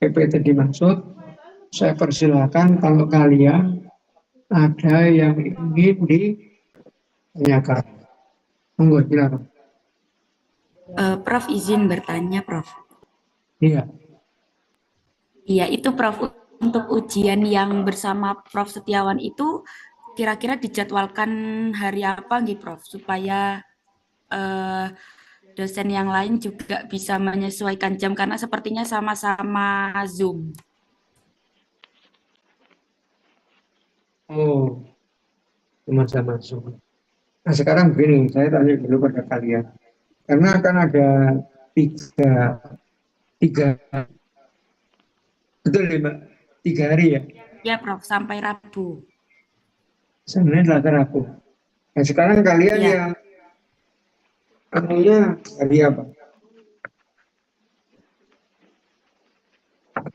PPT dimaksud. Saya persilakan kalau kalian ada yang ingin ditanyakan. Monggo, silakan. Prof, izin bertanya, Prof. Iya. Iya, itu Prof, untuk ujian yang bersama Prof Setiawan itu kira-kira dijadwalkan hari apa nih, Prof, supaya dosen yang lain juga bisa menyesuaikan jam karena sepertinya sama-sama Zoom. Oh, sama-sama Zoom. Nah sekarang begini, saya tanya dulu pada kalian. Karena akan ada tiga, betul ya Mbak? 3 hari ya? Ya, Prof, sampai Rabu. Sebenarnya Selasa Rabu. Nah sekarang kalian Ya. yang anunya hari apa?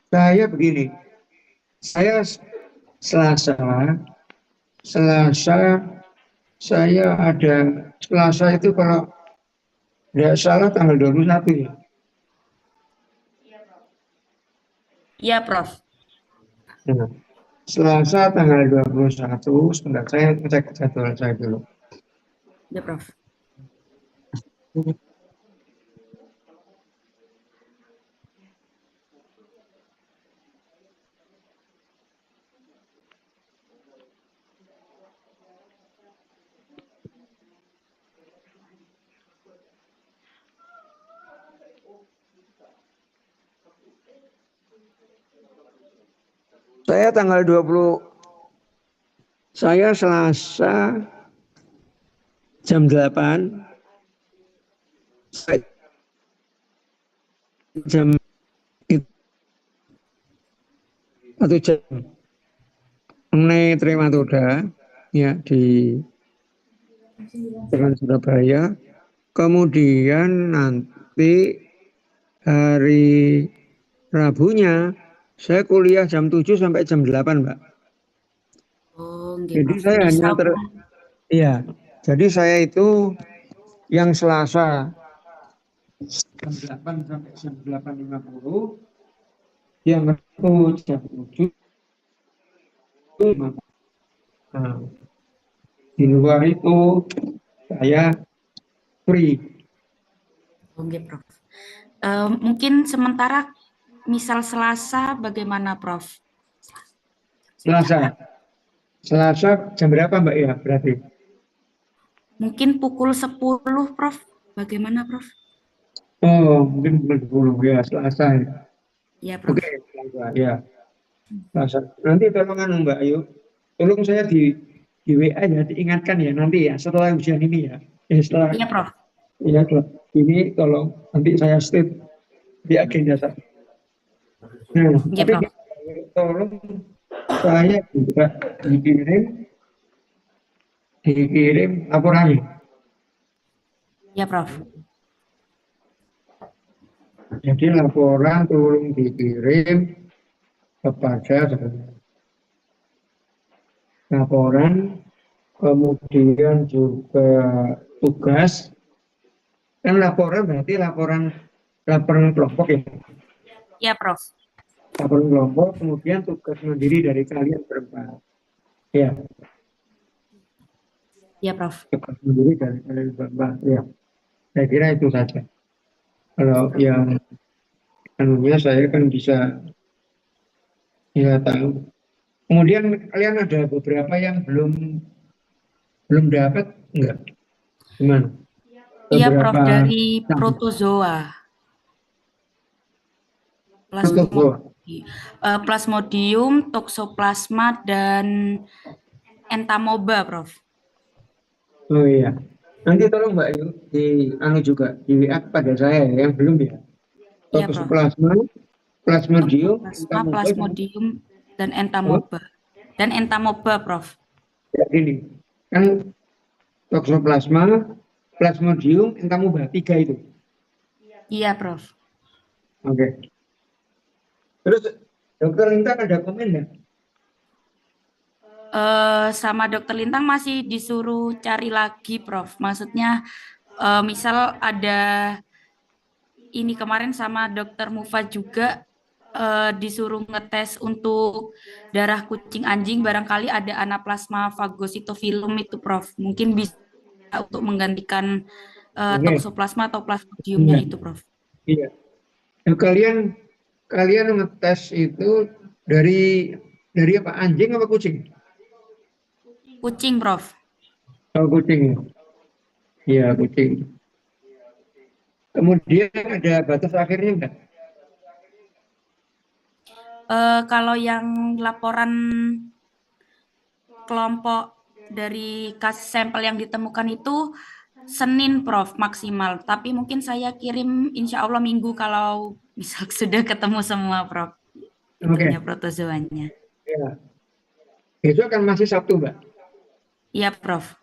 Saya begini, saya Selasa saya ada Selasa itu kalau tidak salah tanggal 21 ya. Iya, Prof. Nah, Selasa tanggal 21, sebentar saya cek jadwal saya dulu. Ya, Prof. Saya tanggal 20, saya Selasa jam 8, jam atau jam mengenai terima toda ya di Jalan Surabaya. Kemudian nanti hari Rabunya saya kuliah jam 7 sampai jam 8, Mbak. Oh, Jadi Prof. saya hanya iya. Jadi saya itu yang Selasa jam 8 sampai jam 8.50, yang Rabu jam 7. Nah, di luar itu saya free. Oke, Prof. Mungkin sementara misal Selasa bagaimana, Prof? Selasa jam berapa Mbak ya berarti? Mungkin pukul 10, Prof. Bagaimana, Prof? Oh, mungkin pukul 10 ya, Selasa ya. Ya, Prof. Oke, Selasa ya. Selasa. Nanti tolong Mbak Ayu, tolong saya di WA ya, diingatkan ya nanti ya setelah ujian ini ya. Setelah Iya, Prof. Iya, Dok. Ini tolong nanti saya state di agenda saya. Nah, Iya, tapi Prof. tolong saya juga dikirim laporannya. Iya, Prof. Jadi laporan tolong dikirim kepada laporan, kemudian juga tugas. Kan laporan berarti laporan kelompok ya. Iya, Prof. Laporan kelompok, kemudian tugas mandiri dari kalian berempat. Ya, Iya, Prof. tugas mandiri dari kalian berempat. Ya, saya kira itu saja. Kalau yang anunya saya kan bisa ya tahu. Kemudian kalian ada beberapa yang belum belum dapat enggak? Gimana? Iya, Prof. Beberapa Dari yang protozoa, protokol. plasmodium, toxoplasma, dan entamoeba, Prof. Oh iya. Nanti tolong Mbak Yu di anu juga di WA pada saya ya, yang belum ya. Iya, Prof. Toxoplasma, Plasmodium, Toxoplasma, Entamoeba sama plasmodium, dan apa? entamoeba. Dan entamoeba, Prof. Ya ini. Kan Toxoplasma, Plasmodium, Entamoeba, tiga itu. Iya, Prof. Oke. Terus Dokter Lintang ada komen nggak? Sama Dokter Lintang masih disuruh cari lagi, Prof. Maksudnya, misal ada ini kemarin sama Dokter Mufa juga disuruh ngetes untuk darah kucing anjing, barangkali ada anaplasma fagositofilum itu, Prof. Mungkin bisa untuk menggantikan Oke. toxoplasma atau plasmodiumnya Iya. itu, Prof. Iya. Nah, kalian ngetes itu dari apa? Anjing apa kucing? Kucing, Prof. Oh, kucing ya. Iya, kucing. Kemudian ada batas akhirnya enggak? Kalau yang laporan kelompok dari sampel yang ditemukan itu Senin, Prof, maksimal. Tapi mungkin saya kirim insya Allah Minggu kalau misal sudah ketemu semua, Prof. Itunya Oke. protozoanya. Ya. Besok kan masih Sabtu, Mbak. Iya, Prof.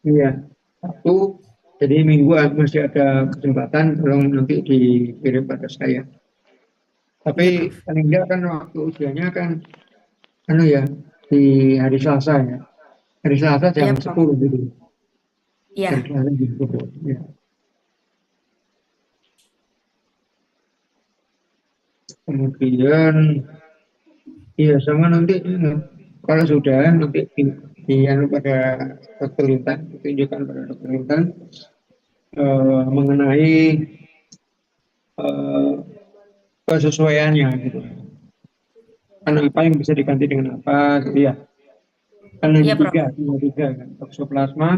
Iya. Sabtu. Jadi minggu masih ada kesempatan, tolong nanti dikirim pada saya. Tapi Iya, Prof. paling enggak kan waktu ujiannya kan anu ya di hari Selasa ya. Hari Selasa Iya, jam Prof. 10 gitu. Hari Iya. Selasa jam 10. Ya. Kemudian iya sama nanti kalau sudah nanti anu pada dokter Lintan, tunjukkan pada dokter Lintan mengenai eh, kesesuaiannya gitu. Kan apa yang bisa diganti dengan apa gitu ya. Kan Iya, ada Prof. tiga kan. Toxoplasma,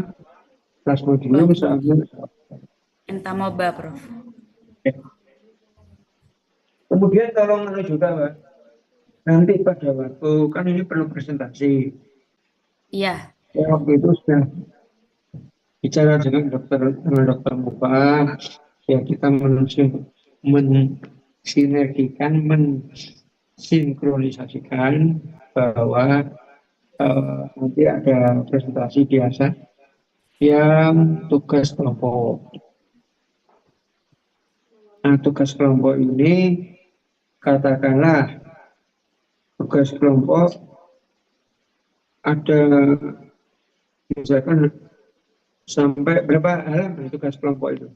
Plasmodium, Plasma sama entamoeba, Prof. ya. Kemudian tolong juga Mbak, nanti pada waktu kan ini perlu presentasi. Iya. Ya, waktu itu sudah bicara dengan dokter Mufa, ya kita mensinergikan, mensinkronisasikan bahwa nanti ada presentasi biasa yang tugas kelompok. Nah, tugas kelompok ini katakanlah tugas kelompok ada misalkan sampai berapa halaman tugas kelompok itu?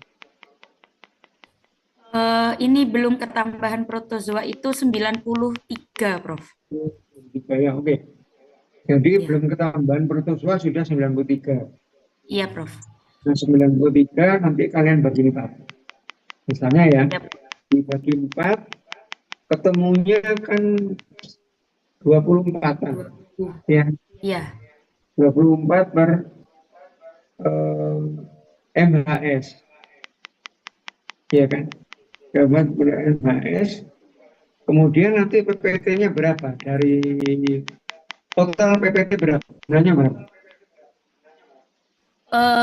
Ini belum ketambahan protozoa itu 93, Prof. Tiga ya, oke. Jadi Iya. belum ketambahan protozoa sudah 93. Iya, Prof. Nah, 93 nanti kalian bagi 4. Misalnya ya, Iya. dibagi 4, ketemunya kan 24-an. Ya, Iya. 24 per MHS. Ya kan? 24 per MHS. Kemudian nanti PPT-nya berapa? Dari total PPT berapa? Sebenarnya berapa?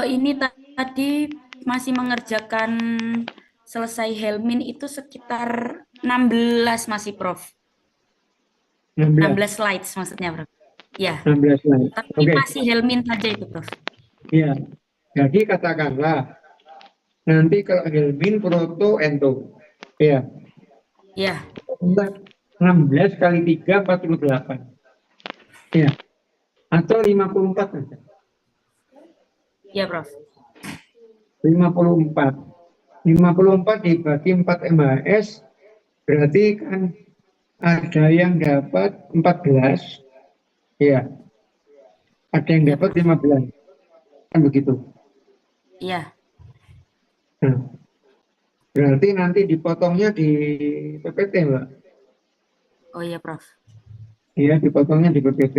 Ini tadi masih mengerjakan selesai Helmin itu sekitar 16 masih, Prof. 16 slides maksudnya, Prof. Ya, 16 slide. tapi Oke. masih Helmin saja itu, Prof. Ya, jadi katakanlah nanti kalau Helmin, Proto, Ento. Ya, Ya, 16 kali 3, 48. Ya, atau 54 saja. ya, Prof. 54. 54 dibagi 4 MHS, berarti kan ada yang dapat 14. Ya, ada yang Ya, dapat Prof. 15. Kan begitu. Iya. Nah, berarti nanti dipotongnya di PPT, Mbak. Oh iya, Prof. Iya, dipotongnya di PPT.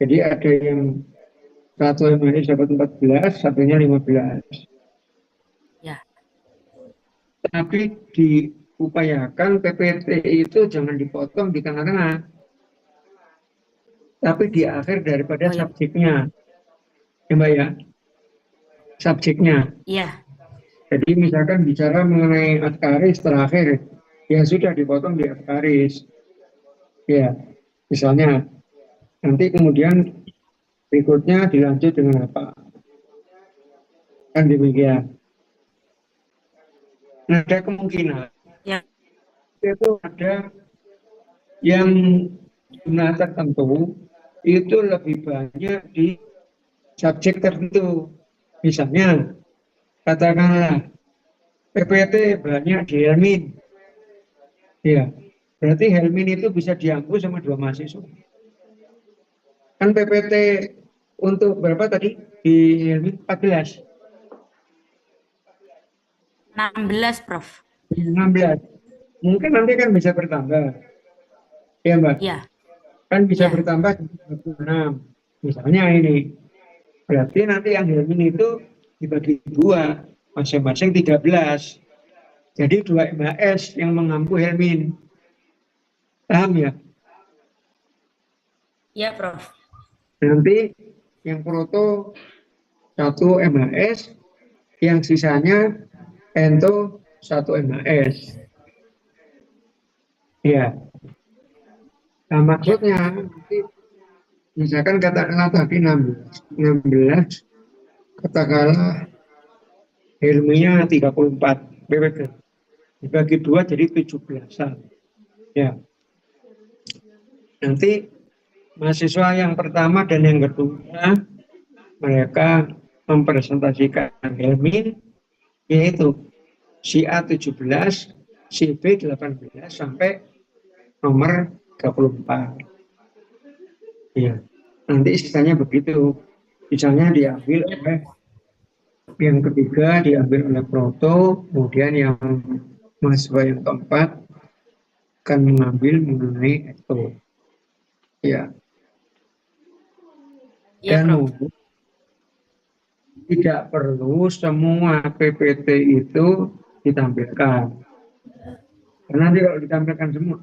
Jadi ada yang satu MHS dapat 14, satunya 15. Ya. Tapi diupayakan PPT itu jangan dipotong di tengah-tengah, tapi di akhir daripada Oh ya. subjeknya. Ya, Mbak ya, subjeknya. Iya. Jadi misalkan bicara mengenai Adkaris terakhir, ya sudah dipotong di Adkaris. Ya, misalnya nanti kemudian berikutnya dilanjut dengan apa? Kan demikian. Nah, ada kemungkinan Ya. itu ada yang jumlah tertentu itu lebih banyak di subjek tertentu. Misalnya, katakanlah PPT banyak di Helmin. Ya, berarti Helmin itu bisa diampu sama 2 mahasiswa. Kan PPT untuk berapa tadi? Di Helmin 14. 16, Prof. 16. Mungkin nanti kan bisa bertambah. Ya, Mbak. Iya. Kan bisa Ya. bertambah 26. Misalnya ini. Berarti nanti yang Helmin itu dibagi 2, masing-masing 13. Jadi 2 MHS yang mengampu Helmin. Paham ya? Iya, Prof. Nanti yang Proto 1 MHS, yang sisanya Ento 1 MHS. Ya. Nah, maksudnya nanti misalkan katakanlah tadi 16, katakanlah ilmunya 34 PPT. Dibagi 2 jadi 17-an. Ya. Nanti mahasiswa yang pertama dan yang kedua mereka mempresentasikan Helmin, yaitu si A 17, si B 18 sampai nomor 34. Ya, nanti sisanya begitu. Misalnya diambil oleh yang ketiga, diambil oleh Proto, kemudian yang mahasiswa yang keempat akan mengambil mengenai Ekto. Ya. Iya, Dan Prof. tidak perlu semua PPT itu ditampilkan. Karena nanti kalau ditampilkan semua,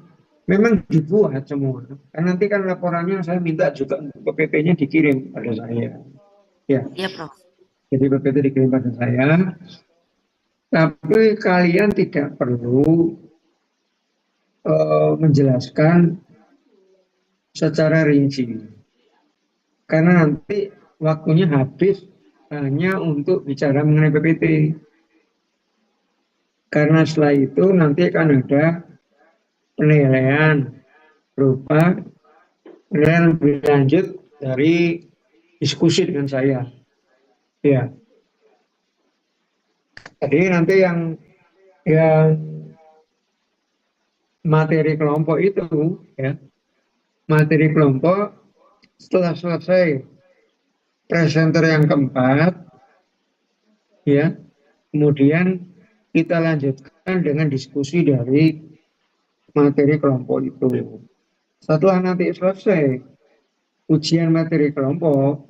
memang dibuat semua. Karena nanti kan laporannya saya minta juga untuk PPT-nya dikirim pada saya. Ya, Iya, Prof. jadi PPT dikirim pada saya. Tapi kalian tidak perlu menjelaskan secara rinci. Karena nanti waktunya habis hanya untuk bicara mengenai PPT. Karena setelah itu nanti akan ada penilaian berupa penilaian lebih lanjut dari diskusi dengan saya. Ya. Jadi nanti yang materi kelompok itu, ya, materi kelompok setelah selesai presenter yang keempat, ya, kemudian kita lanjutkan dengan diskusi dari materi kelompok itu. Setelah nanti selesai ujian materi kelompok,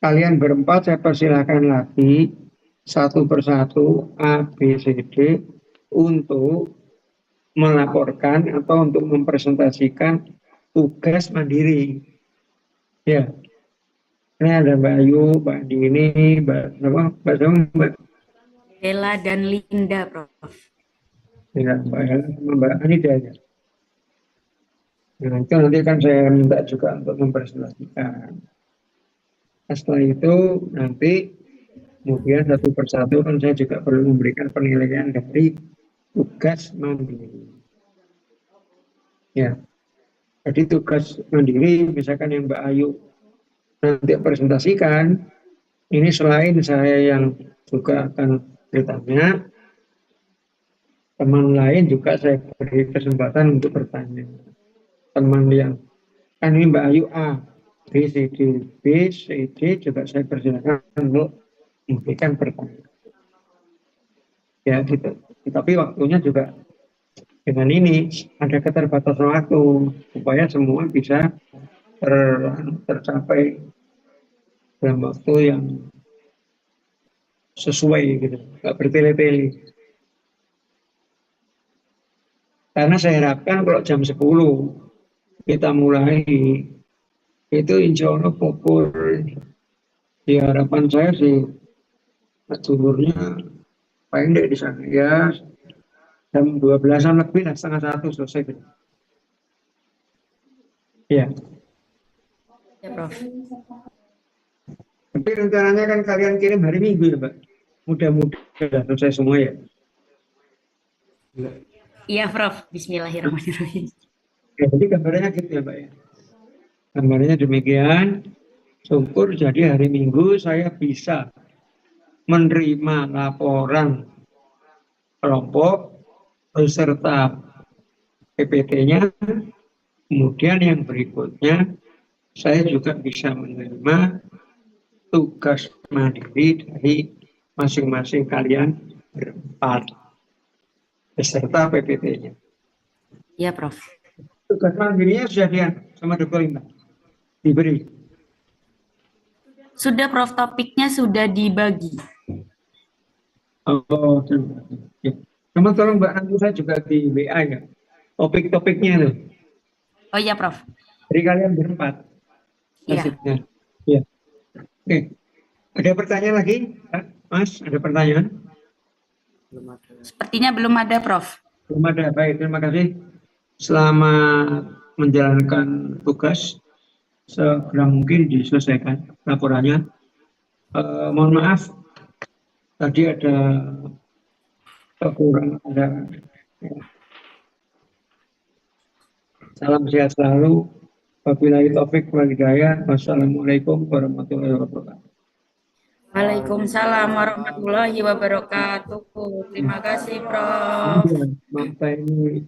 kalian berempat saya persilahkan lagi satu persatu A, B, C, D untuk melaporkan atau untuk mempresentasikan tugas mandiri. Ya. Ini ada Mbak Ayu, Mbak Dini, Mbak Bella dan Linda, Prof. ya, Mbak Hela sama Mbak Anida ya. Nah, itu nanti kan saya minta juga untuk mempresentasikan. Nah, setelah itu nanti kemudian satu persatu kan saya juga perlu memberikan penilaian dari tugas mandiri. Ya, jadi tugas mandiri misalkan yang Mbak Ayu nanti presentasikan, ini selain saya yang juga akan bertanya, teman lain juga saya beri kesempatan untuk bertanya. Teman yang kan ini Mbak Ayu A, B, C, D, B, C, D juga saya persilakan untuk memberikan pertanyaan. Ya gitu. Tapi waktunya juga dengan ini ada keterbatasan waktu supaya semua bisa tercapai dalam waktu yang sesuai gitu, nggak bertele-tele. Karena saya harapkan kalau jam 10 kita mulai itu insya Allah pukul, di harapan saya sih zuhurnya pendek di sana ya, jam 12-an lebih lah, setengah 1 selesai gitu. Ya. Ya, Prof. Tapi rencananya kan kalian kirim hari Minggu ya, Mbak. Mudah-mudahan selesai semua ya. Iya, Prof. Bismillahirrahmanirrahim. Ya, jadi gambarnya gitu ya, Mbak ya. Gambarnya demikian. Syukur jadi hari Minggu saya bisa menerima laporan kelompok beserta PPT-nya. Kemudian yang berikutnya saya juga bisa menerima tugas mandiri dari masing-masing kalian berempat beserta PPT-nya. Iya, Prof. Tugas mandirinya sudah sama Dr. Linda diberi. Sudah, Prof. Topiknya sudah dibagi. Oh, ya. Sama tolong Mbak, nanti saya juga di WA ya. Topik-topiknya loh. Oh iya, Prof. Dari kalian berempat. Iya. Ya. Oke. Ada pertanyaan lagi, Mas? Ada pertanyaan? Sepertinya belum ada, Prof. Belum ada. Baik, terima kasih. Selamat menjalankan tugas. Segera mungkin diselesaikan laporannya. Mohon maaf, tadi ada kekurangan. Salam sehat selalu. Wabillahi taufik wal hidayah. Wassalamualaikum warahmatullahi wabarakatuh. Waalaikumsalam warahmatullahi wabarakatuh. Terima kasih, Prof. Maaf, ini